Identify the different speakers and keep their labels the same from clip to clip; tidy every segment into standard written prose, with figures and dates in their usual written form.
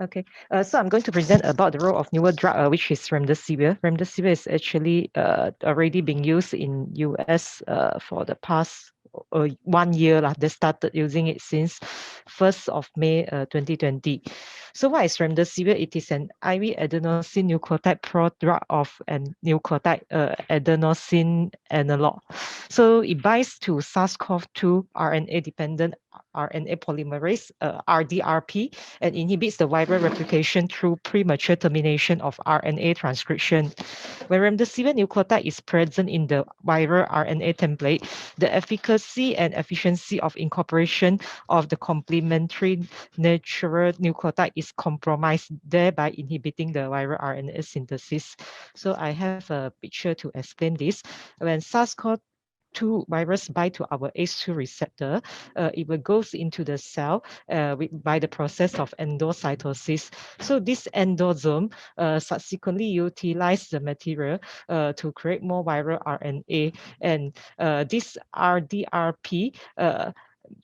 Speaker 1: Okay, so I'm going to present about the role of newer drug, which is remdesivir. Remdesivir is actually already being used in US for the past 1 year. They started using it since 1st of May 2020. So what is remdesivir? It is an IV adenosine nucleotide prodrug of an nucleotide adenosine analog. So it binds to SARS-CoV-2 RNA-dependent RNA polymerase, RDRP, and inhibits the viral replication through premature termination of RNA transcription. When remdesivir nucleotide is present in the viral RNA template, the efficacy and efficiency of incorporation of the complementary natural nucleotide is compromised, thereby inhibiting the viral RNA synthesis. So I have a picture to explain this. When SARS-CoV-2 virus bind to our ACE2 receptor, it will goes into the cell by the process of endocytosis. So this endosome subsequently utilize the material to create more viral RNA, and this RDRP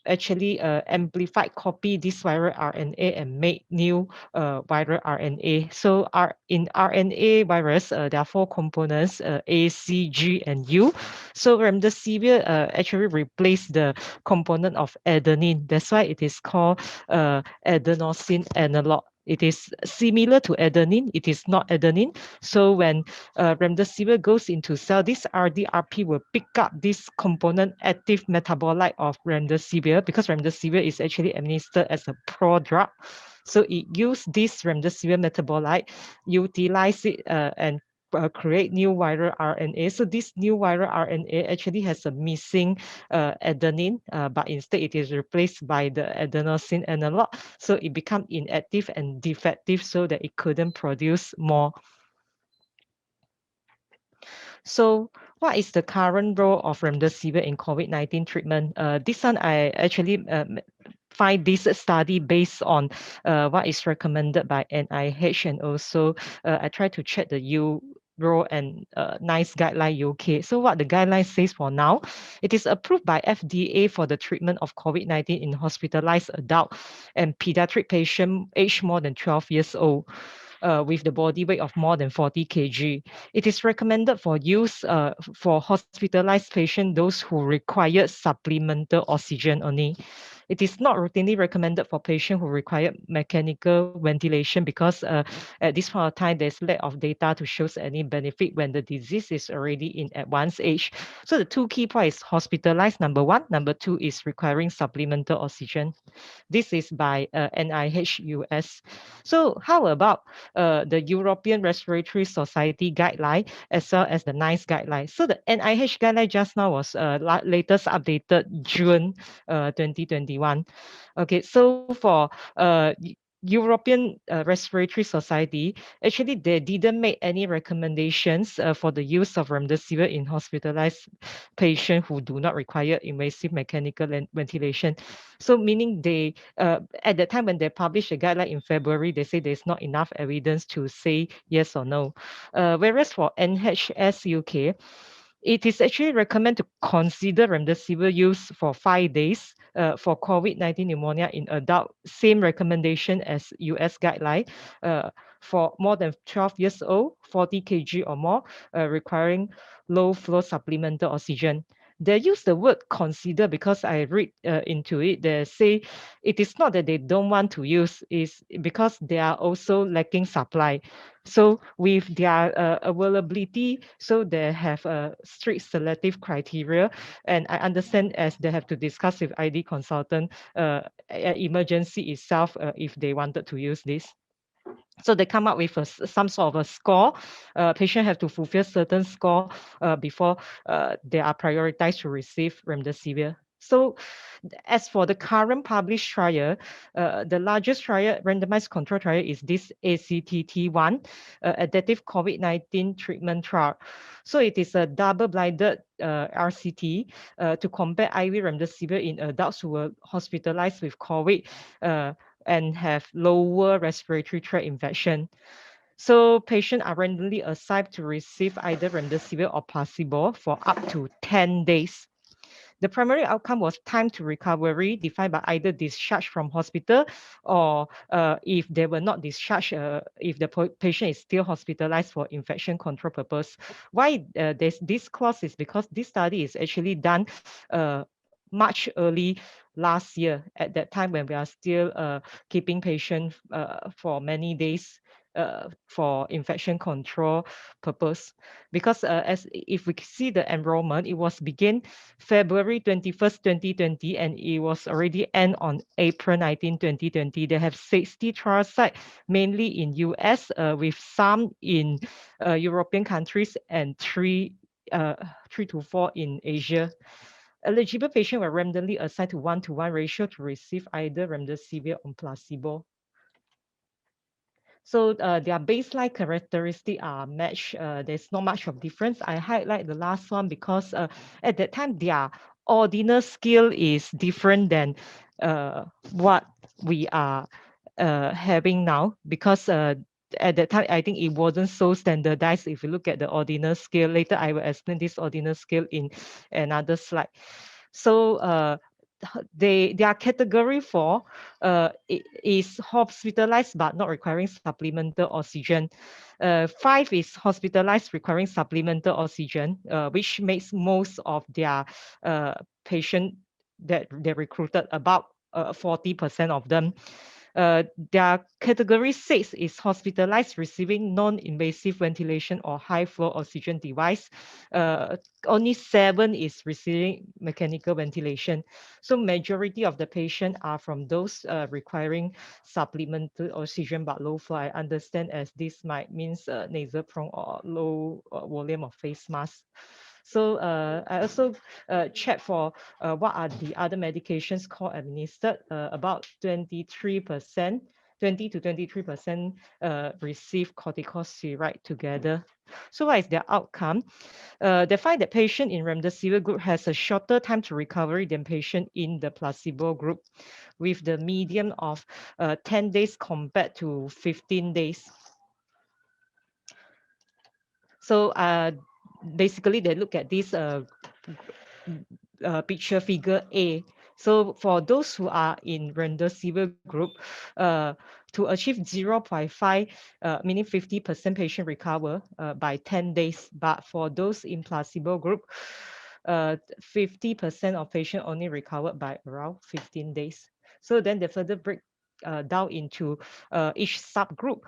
Speaker 1: actually amplified copy this viral RNA and make new viral RNA. So in RNA virus, there are 4 components, A, C, G, and U. So remdesivir actually replaced the component of adenine. That's why it is called adenosine analog. It is similar to adenine. It is not adenine. So when remdesivir goes into cell, this RDRP will pick up this component active metabolite of remdesivir, because remdesivir is actually administered as a prodrug. So it used this remdesivir metabolite, utilize it and create new viral RNA. So this new viral RNA actually has a missing adenine, but instead it is replaced by the adenosine analog. So it become inactive and defective, so that it couldn't produce more. So what is the current role of remdesivir in COVID-19 treatment? This one I actually find this study based on what is recommended by NIH, and also I try to check the Euro and NICE guideline UK. So what the guideline says for now, it is approved by FDA for the treatment of COVID-19 in hospitalized adult and pediatric patient aged more than 12 years old. With the body weight of more than 40 kg. It is recommended for use for hospitalized patients, those who require supplemental oxygen only. It is not routinely recommended for patients who require mechanical ventilation, because at this point of time, there's lack of data to show any benefit when the disease is already in advanced age. So the 2 key points: hospitalized, number 1. Number 2 is requiring supplemental oxygen. This is by NIH US. So how about the European Respiratory Society guideline, as well as the NICE guideline? So the NIH guideline just now was latest updated June 2021. Okay, so for European Respiratory Society, actually they didn't make any recommendations for the use of remdesivir in hospitalized patients who do not require invasive mechanical ventilation. So meaning they, at the time when they published a guideline in February, they say there's not enough evidence to say yes or no. Whereas for NHS UK, it is actually recommended to consider remdesivir use for 5 days for COVID-19 pneumonia in adult. Same recommendation as US guideline for more than 12 years old, 40 kg or more, requiring low flow supplemental oxygen. They use the word consider because I read into it. They say it is not that they don't want to use, is because they are also lacking supply. So with their availability, so they have a strict selective criteria, and I understand as they have to discuss with ID consultant emergency itself if they wanted to use this. So they come up with some sort of a score. Patient have to fulfill certain score before they are prioritized to receive remdesivir. So as for the current published trial, the largest trial, randomized control trial, is this ACTT1, adaptive COVID-19 treatment trial. So it is a double-blinded RCT to compare IV remdesivir in adults who were hospitalized with COVID and have lower respiratory tract infection. So patients are randomly assigned to receive either remdesivir or placebo for up to 10 days. The primary outcome was time to recovery, defined by either discharge from hospital or if they were not discharged, if the patient is still hospitalized for infection control purpose. Why there's this clause is because this study is actually done much early last year, at that time when we are still keeping patients for many days for infection control purpose. Because as if we see the enrollment, it was begin February 21st, 2020, and it was already end on April 19, 2020. They have 60 trial sites, mainly in US, with some in European countries and three to four in Asia. Eligible patients were randomly assigned to 1-to-1 ratio to receive either remdesivir or placebo. So their baseline characteristics are matched. There's not much of difference. I highlight the last one because at that time their ordinal skill is different than what we are having now, because at that time I think it wasn't so standardized. If you look at the ordinal scale, later I will explain this ordinal scale in another slide. So their category 4 is hospitalized but not requiring supplemental oxygen. 5 is hospitalized requiring supplemental oxygen, which makes most of their patient that they recruited, about 40% of them. Their category 6 is hospitalized receiving non-invasive ventilation or high flow oxygen device. Only 7 is receiving mechanical ventilation. So majority of the patient are from those requiring supplemental oxygen but low flow. I understand as this might means nasal prong or low volume of face mask. So I also checked for what are the other medications co-administered. About 23%, 20 to 23% receive corticosteroid together. So what is their outcome? They find that patient in remdesivir group has a shorter time to recovery than patient in the placebo group, with the median of 10 days compared to 15 days. So basically, they look at this picture figure A. So for those who are in remdesivir group, to achieve 0.5, meaning 50% patient recover by 10 days. But for those in placebo group, 50% of patient only recovered by around 15 days. So then they further break down into each subgroup.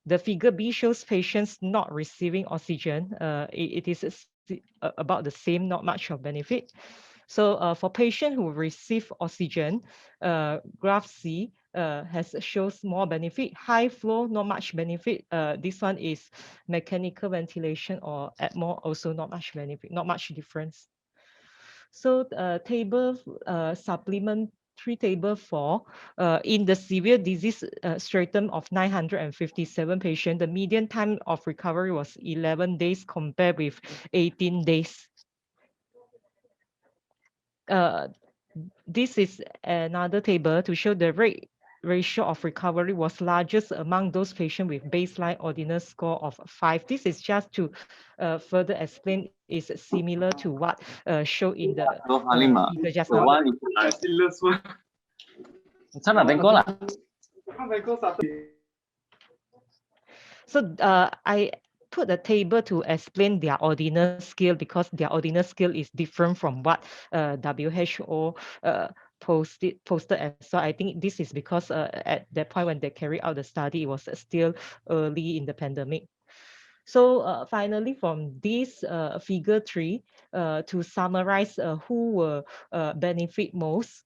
Speaker 1: The figure B shows patients not receiving oxygen. It is about the same, not much of benefit. So for patients who receive oxygen, graph C shows more benefit. High flow, not much benefit. This one is mechanical ventilation or ECMO, also not much benefit, not much difference. So table supplementary table 4, in the severe disease stratum of 957 patients, the median time of recovery was 11 days compared with 18 days. This is another table to show the ratio of recovery was largest among those patients with baseline ordinal score of 5. This is just to further explain, is similar to what showed in the figure just now. So I put a table to explain their ordinal scale, because their ordinal scale is different from what WHO posted as well. I think this is because at that point when they carried out the study, it was still early in the pandemic. So finally, from this figure 3, to summarize who will benefit most,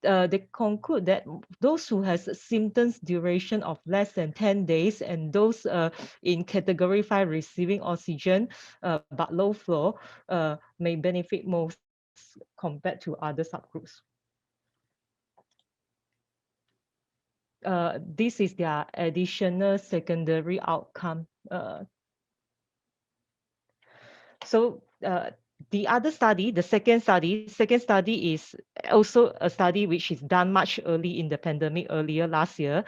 Speaker 1: they conclude that those who has symptoms duration of less than 10 days and those in category 5 receiving oxygen but low flow may benefit most compared to other subgroups. This is their additional secondary outcome. So The other study, the second study is also a study which is done much early in the pandemic, earlier last year.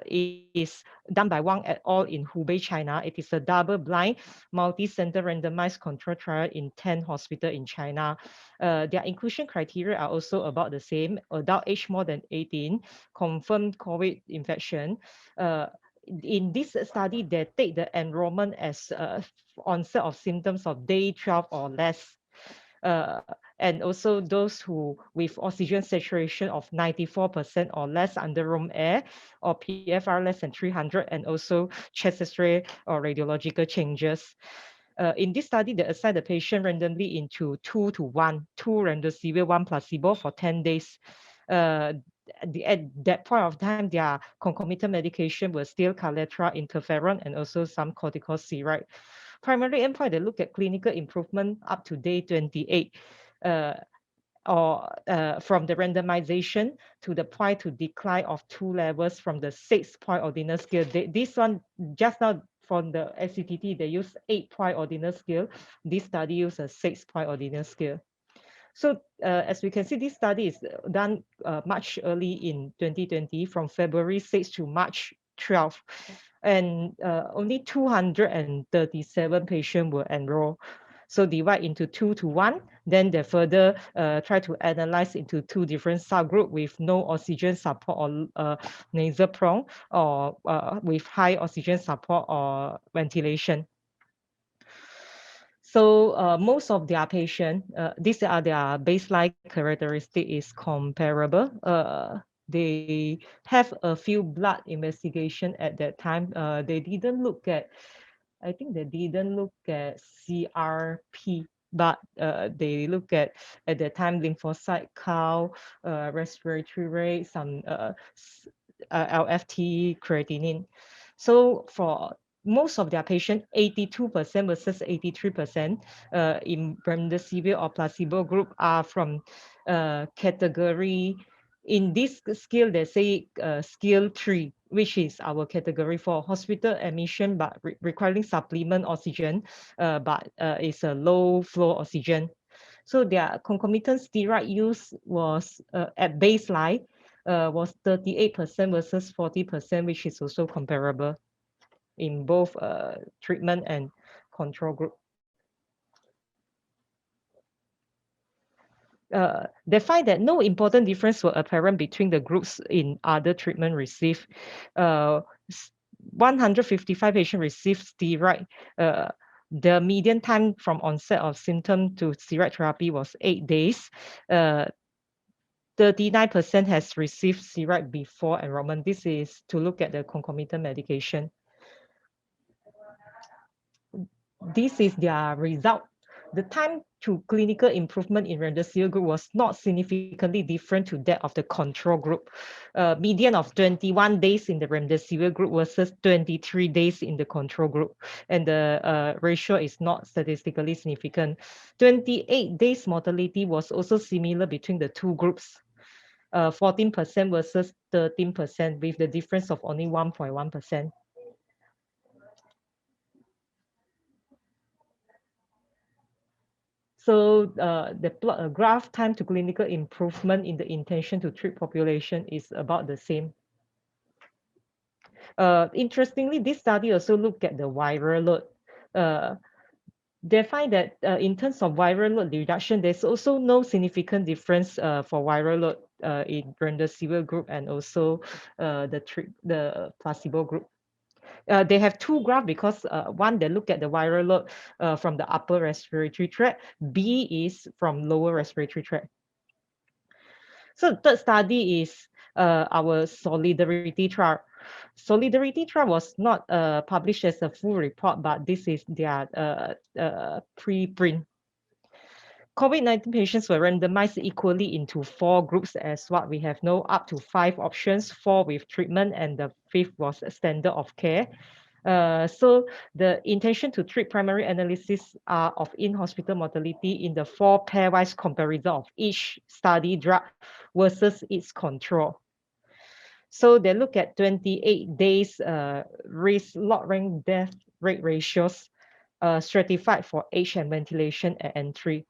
Speaker 1: Is done by Wang et al. In Hubei, China. It is a double-blind, multi-center randomized control trial in 10 hospitals in China. Their inclusion criteria are also about the same: adult age more than 18, confirmed COVID infection. In this study, they take the enrollment as onset of symptoms of day 12 or less. And also those who with oxygen saturation of 94% or less under room air, or PFR less than 300, and also chest X-ray or radiological changes. In this study, they assign the patient randomly into 2 to 1, 2 remdesivir, 1 placebo for 10 days. At that point of time, their concomitant medication was still collateral, interferon, and also some corticosteroid. Primary endpoint, they look at clinical improvement up to day 28, or from the randomization to the point to decline of 2 levels from the 6-point ordinal scale. This one, just now from the SCTT, they use 8-point ordinal scale. This study uses a 6-point ordinal scale. So as we can see, this study is done much early in 2020, from February 6 to March 12. And only 237 patients were enrolled. So divide into 2 to 1, then they further try to analyze into 2 different subgroups with no oxygen support or nasal prong, or with high oxygen support or ventilation. So most of their patients, these are their baseline characteristic is comparable. They have a few blood investigation at that time. They didn't look at, I think they didn't look at CRP, but they look at the time lymphocyte count, respiratory rate, some LFT, creatinine. So for most of their patients, 82% versus 83% in remdesivir or placebo group are from category. In this scale, they say scale 3, which is our category for hospital admission, but requiring supplement oxygen, but it's a low flow oxygen. So their concomitant steroid use was at baseline was 38% versus 40%, which is also comparable in both treatment and control group. They find that no important difference were apparent between the groups in other treatment received. 155 patients received steroid. The median time from onset of symptom to steroid therapy was 8 days. 39% has received steroid before enrollment. This is to look at the concomitant medication. This is their result. The time to clinical improvement in remdesivir group was not significantly different to that of the control group. Median of 21 days in the remdesivir group versus 23 days in the control group. And the ratio is not statistically significant. 28 days mortality was also similar between the two groups. 14% versus 13%, with the difference of only 1.1%. So the plot graph time to clinical improvement in the intention to treat population is about the same. Interestingly, this study also looked at the viral load. They find that in terms of viral load reduction, there's also no significant difference for viral load in remdesivir group and also the placebo group. They have 2 graphs because one, they look at the viral load from the upper respiratory tract. B is from lower respiratory tract. So the third study is our solidarity trial. Solidarity trial was not published as a full report, but this is their preprint. COVID-19 patients were randomized equally into 4 groups, as what we have now, up to 5 options, 4 with treatment, and the 5th was a standard of care. So the intention to treat primary analysis are of in-hospital mortality in the 4 pairwise comparison of each study drug versus its control. So they look at 28 days risk log rank death rate ratios. stratified for age and ventilation at entry.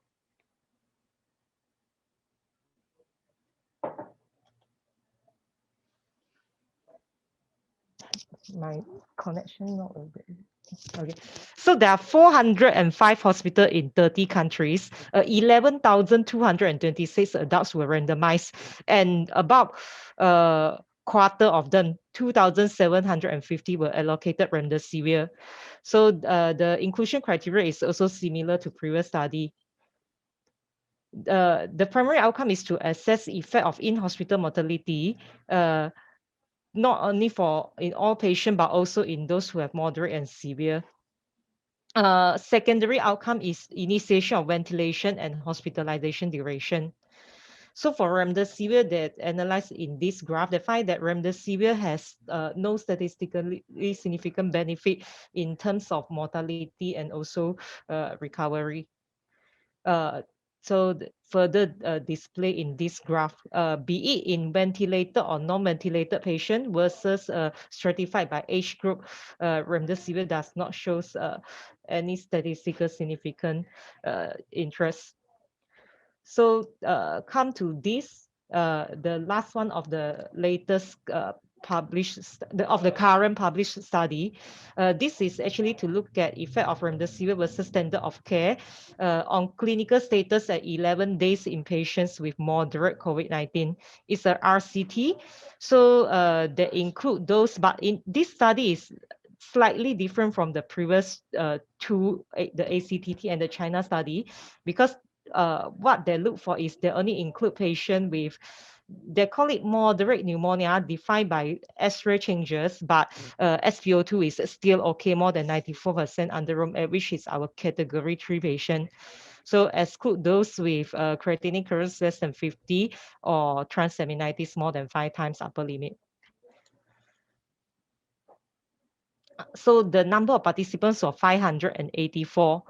Speaker 1: My connection not good. Okay, so there are 405 hospitals in 30 countries. 11,226 adults were randomized, and about quarter of them, 2,750, were allocated remdesivir. So the inclusion criteria is also similar to previous study. The primary outcome is to assess effect of in-hospital mortality, not only for in all patients, but also in those who have moderate and severe. Secondary outcome is initiation of ventilation and hospitalization duration. So for remdesivir that analyzed in this graph, they find that remdesivir has no statistically significant benefit in terms of mortality and also recovery. So further display in this graph, be it in ventilated or non-ventilated patient versus stratified by age group, remdesivir does not show any statistical significant interest. So come to this, the last one of the latest published of the current published study. This is actually to look at effect of remdesivir versus standard of care on clinical status at 11 days in patients with moderate COVID-19. It's a RCT, so they include those, but in this study is slightly different from the previous two, the ACTT and the China study, because what they look for is they only include patients with, they call it moderate pneumonia, defined by X-ray changes, but SpO2 is still okay, more than 94% under room air, which is our category 3 patient. So exclude those with creatinine clearance less than 50 or transaminitis more than 5 times upper limit. So the number of participants was 584,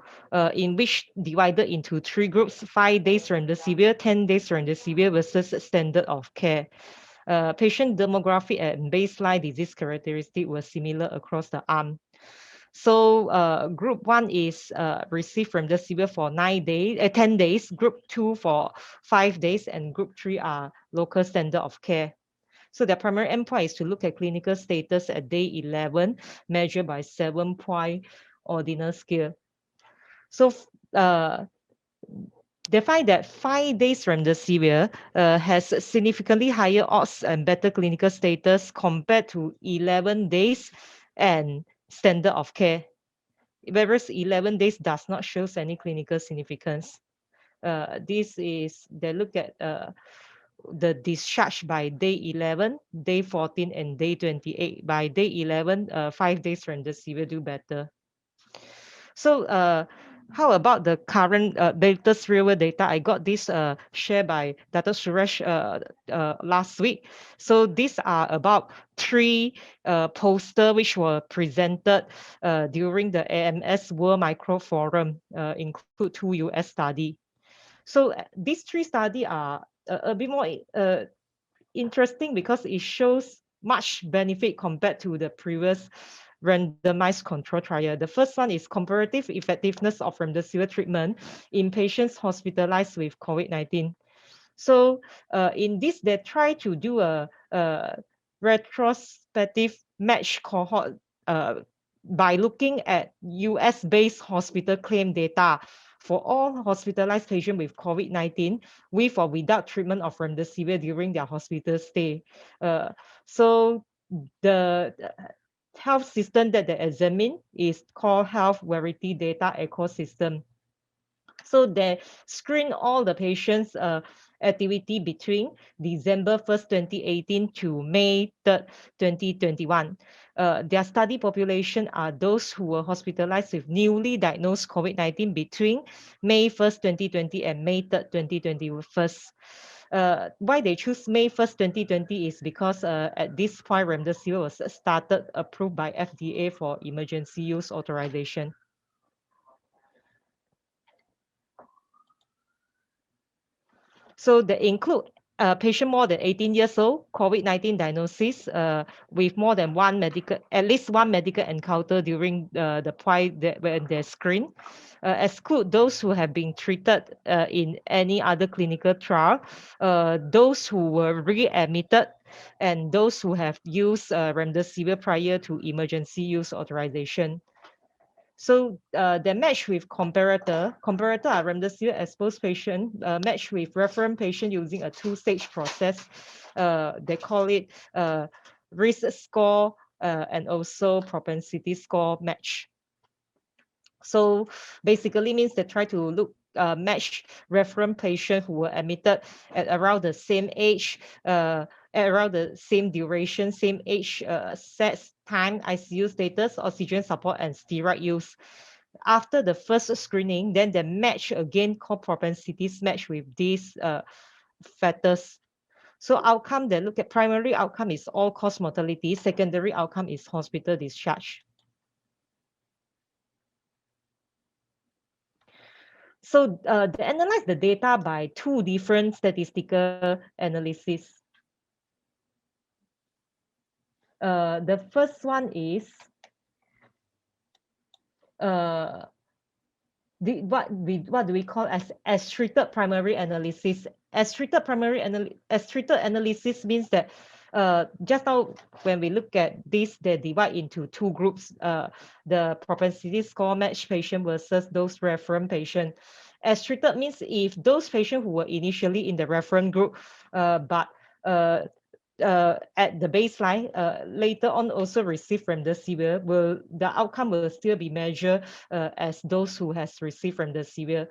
Speaker 1: in which divided into 3 groups: 5 days remdesivir, 10 days remdesivir versus standard of care. Patient demographic and baseline disease characteristic were similar across the arm. So group 1 is received remdesivir for 10 days, group 2 for 5 days, and group 3 are local standard of care. So their primary endpoint is to look at clinical status at day 11, measured by 7-point ordinal scale. So they find that 5 days remdesivir has significantly higher odds and better clinical status compared to 11 days and standard of care, whereas 11 days does not show any clinical significance. This is, they look at the discharge by day 11, day 14, and day 28. By day 11, 5 days remdesivir do better. So how about the current latest real-world data? I got this shared by Dr. Suresh last week. So these are about 3 posters which were presented during the AMS World Micro Forum, include 2 US studies. So these 3 studies are a bit more interesting because it shows much benefit compared to the previous randomized control trial. The first one is comparative effectiveness of remdesivir treatment in patients hospitalized with COVID-19. So in this, they try to do a retrospective match cohort by looking at US-based hospital claim data for all hospitalized patients with COVID-19 with or without treatment of remdesivir during their hospital stay. So the health system that they examine is called Health Verity Data Ecosystem. So they screen all the patients' activity between December 1st, 2018 to May 3rd, 2021. Their study population are those who were hospitalized with newly diagnosed COVID-19 between May 1st, 2020 and May 3rd, 2021. Why they choose May 1st, 2020 is because at this point, remdesivir was started approved by FDA for emergency use authorization. So they include patient more than 18 years old, COVID-19 diagnosis with more than at least one medical encounter during the point when they're screened. Exclude those who have been treated in any other clinical trial, those who were readmitted, and those who have used Remdesivir prior to emergency use authorization. So they match with comparator. Comparator are Remdesivir exposed patient matched with reference patient using a two-stage process. They call it risk score and also propensity score match. So basically means they try to match reference patient who were admitted at around the same age, at around the same duration, same age, sex, time, ICU status, oxygen support, and steroid use. After the first screening, then they match again, called propensities match with these factors. So outcome, they look at primary outcome is all-cause mortality, secondary outcome is hospital discharge. So they analyze the data by two different statistical analyses. The first one is what do we call as treated primary analysis? As treated analysis means that just now when we look at this, they divide into two groups: the propensity score match patient versus those reference patient. As treated means if those patients who were initially in the reference group, but at the baseline, later on also receive Remdesivir, the outcome will still be measured as those who has received Remdesivir.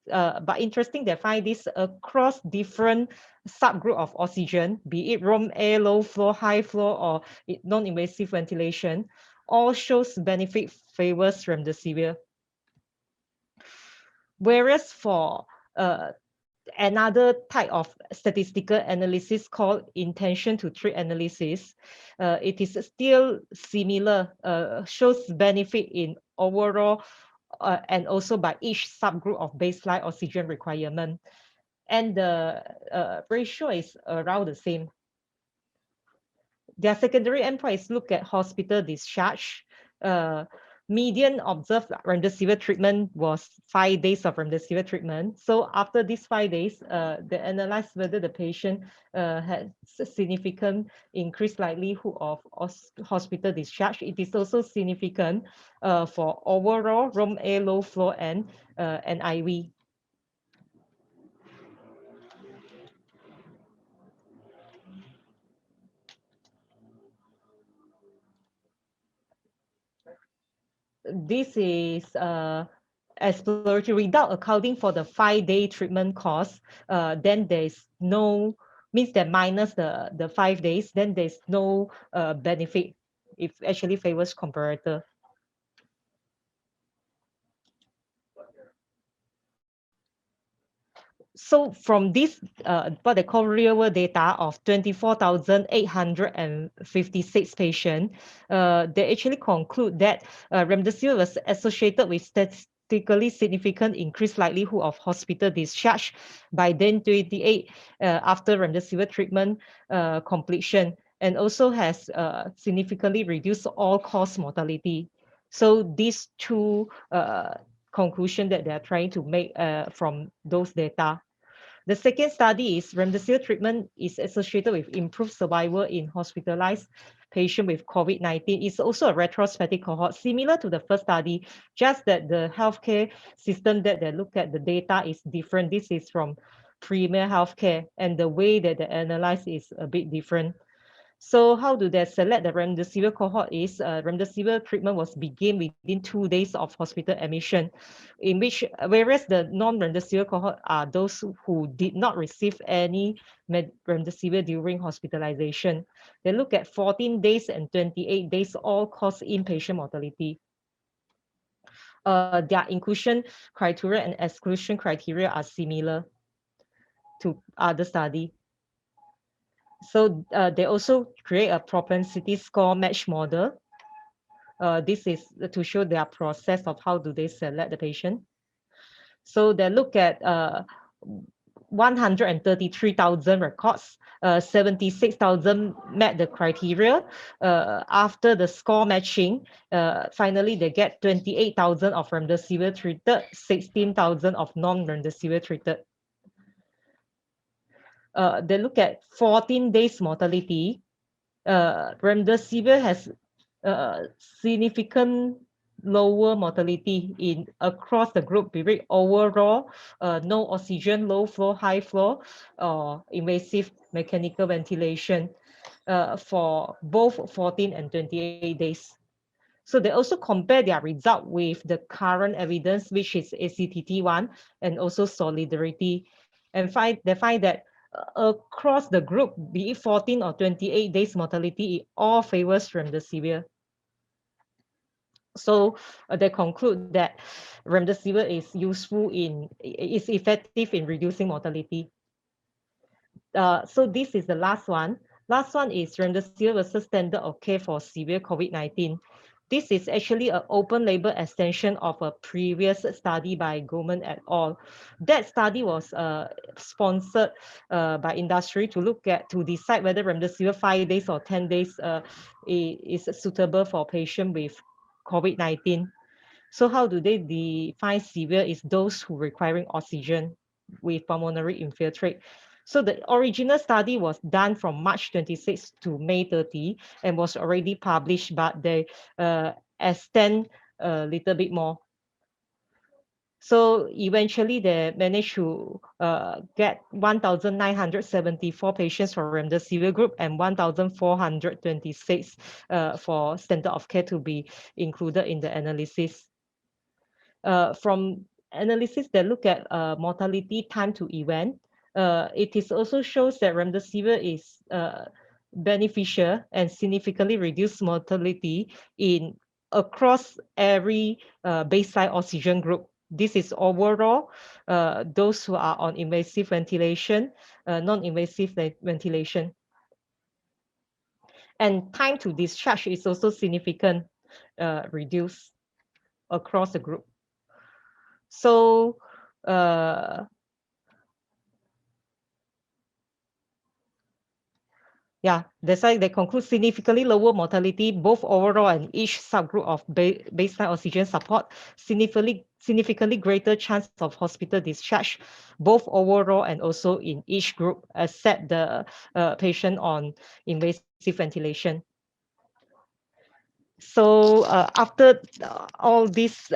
Speaker 1: But interesting, they find this across different subgroup of oxygen, be it room air, low flow, high flow, or non-invasive ventilation, all shows benefit favors Remdesivir. Whereas for another type of statistical analysis called intention to treat analysis, it is still similar, shows benefit in overall and also by each subgroup of baseline oxygen requirement. And the ratio is around the same. Their secondary endpoint is look at hospital discharge. Median observed Remdesivir treatment was 5 days of Remdesivir treatment. So after these 5 days, they analyzed whether the patient had significant increased likelihood of hospital discharge. It is also significant for overall room air, low flow, and IV. This is exploratory without accounting for the 5-day treatment cost. Then there's no, means that minus the 5 days, then there's no benefit. It actually favors comparator. So from this, what they call real-world data of 24,856 patients, they actually conclude that Remdesivir was associated with statistically significant increased likelihood of hospital discharge by day 28 after Remdesivir treatment completion, and also has significantly reduced all-cause mortality. So these two conclusion that they are trying to make from those data. The second study is Remdesivir treatment is associated with improved survival in hospitalized patient with COVID-19. It's also a retrospective cohort, similar to the first study, just that the healthcare system that they look at the data is different. This is from Premier Healthcare, and the way that they analyze is a bit different. So how do they select the Remdesivir cohort is Remdesivir treatment was begin within 2 days of hospital admission, in which whereas the non-Remdesivir cohort are those who did not receive any Remdesivir during hospitalization. They look at 14 days and 28 days all-cause inpatient mortality. Their inclusion criteria and exclusion criteria are similar to other study. So they also create a propensity score match model. This is to show their process of how do they select the patient. So they look at 133,000 records. 76,000 met the criteria. After the score matching, finally they get 28,000 of remdesivir treated, 16,000 of non-remdesivir treated. They look at 14 days mortality. Remdesivir has significant lower mortality across the group, be it overall, no oxygen, low flow, high flow, or invasive mechanical ventilation for both 14 and 28 days. So they also compare their result with the current evidence, which is ACTT1 and also Solidarity, and they find that across the group, be it 14 or 28 days mortality, it all favors remdesivir. So they conclude that remdesivir is effective in reducing mortality. So this is the last one. Last one is remdesivir versus standard of care for severe COVID-19. This is actually an open label extension of a previous study by Goldman et al. That study was sponsored by industry to decide whether remdesivir 5 days or 10 days is suitable for patient with COVID-19. So how do they define severe? Is those who requiring oxygen with pulmonary infiltrate. So the original study was done from March 26 to May 30 and was already published, but they extend a little bit more. So eventually they managed to get 1,974 patients for remdesivir group and 1,426 for standard of care to be included in the analysis. From analysis that look at mortality time to event, it is also shows that remdesivir is beneficial and significantly reduce mortality across every baseline oxygen group. This is overall those who are on invasive ventilation, non-invasive ventilation. And time to discharge is also significant reduced across the group. So yeah, that's why they conclude significantly lower mortality, both overall and each subgroup of baseline oxygen support, significantly greater chance of hospital discharge, both overall and also in each group, except the patient on invasive ventilation. So after all this,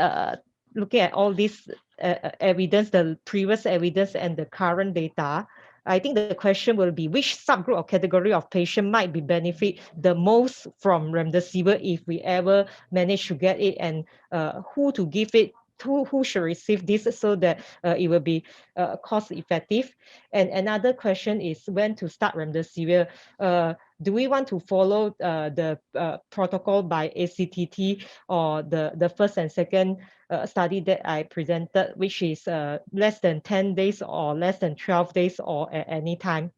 Speaker 1: looking at all this evidence, the previous evidence and the current data, I think the question will be which subgroup or category of patient might be benefit the most from remdesivir if we ever manage to get it, and who to give it, who should receive this so that it will be cost effective. And another question is when to start remdesivir. Do we want to follow the protocol by ACTT or the first and second study that I presented, which is less than 10 days or less than 12 days or at any time?